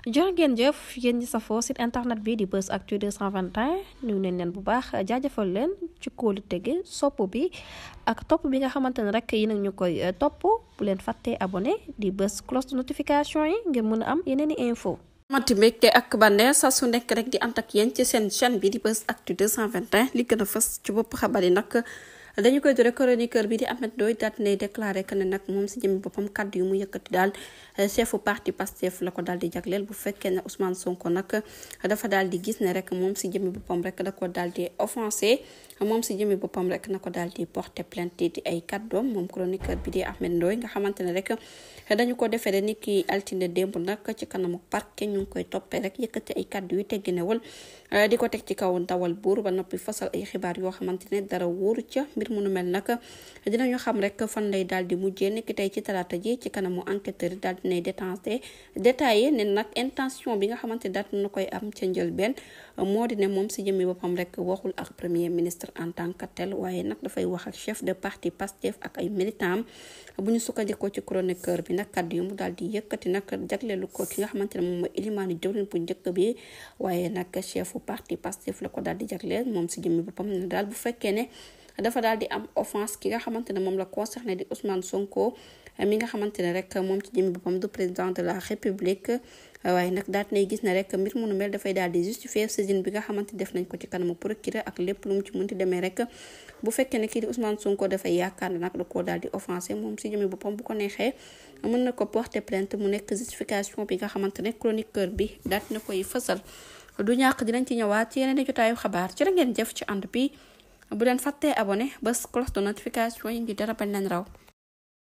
jërë ngeen jëf yéen ñi safoo site internet bi di Buzz Actu 221 ñu neen leen bu baax jaajëfal leen ci kóolu tege sopp bi ak topp bi nga xamante ne rek yi nag ñu koy topp bu leen fàttee abonné di bës cloche de notification yi ngir mën a am yeneen i info mati mbégte ak bànneex saa su nekk rek di ànd ak yéen ci seen chaîne bi di Buzz Actu 221 li gën a fës ci bopp xabar yi nag dañu koy dore chroniqueur bi di Ahmed Ndoye daal ne déclaré que ne nag moom si jëmmi boppam kaddu yu mu yëkkati daal chefu parti Pastef la ko daal di jagleel bu fekkee ne Ousmane Sonko nag dafa daal di gis ne rek moom si jëmmi boppam rek da ko daal di offensé moom si jëmmi boppam rek na ko daal di porter plainte di ay kàddoom moom chroniqueur bi di Ahmed Ndoye nga xamante ne rek dañu ko defee ni ki altine démb nag ci kanamu parquet ñu ngi koy toppee rek yëkkati ay kàddu yu tegginewul di ko teg ci kaw ndawal buur ba noppi fasal ay xibaar yoo xamante ne dara wóoru ca mbir mu nu mel nag dinañu xam rek fan lay daal di mujjee ni ki tey ci talaata ji ci kanamu enquêteur daal dinay détaillé ne nag intention bi nga xamante ne daal na koy am ca njëlbeen moo di ne moom si jëmmi boppam rek waxul ak premier ministre en tant que tel waaye nag dafay wax ak chef de parti Pastef ak ay militants bu ñu sukkandikoo ci chroniqueur bi nag kàddu yu mu daal di yëkkati nag jagleelu ko ki nga xamante ne moom mooy ilimaani jawriñ bu njëkk bi waaye nag chefu parti Pastef la ko daal di jagleel moom si jëmmi boppam ne daal bu fekkee ne dafa daal di am offense ki nga xamante ne moom la concerné di Ousmane Sonko mi nga xamante ne rek moom ci jëmmi boppam du président de la République waaye nag daal nay gis ne rek mbir mu nu mel dafay daal di justifier saisine bi nga xamante def nañ ko ci kanamu procureur ak lépp lu mu ci mënti demee rek bu fekkee ne kii di Ousmane Sonko dafay yaakaar ne nag da koo daal di offensé moom si jëmmi boppam bu ko neexee mën na ko porter plainte mu nekk justification bi nga xamante ne chroniqueur bi daal na koy fësal du ñàkk dinañ ci ñëwaat ci yeneen i jotaayu xabaar ci la ngeen jëf ci ànd bi bu leen fàttee abonné bés cloche de notification yi ngi dara bañ leen raw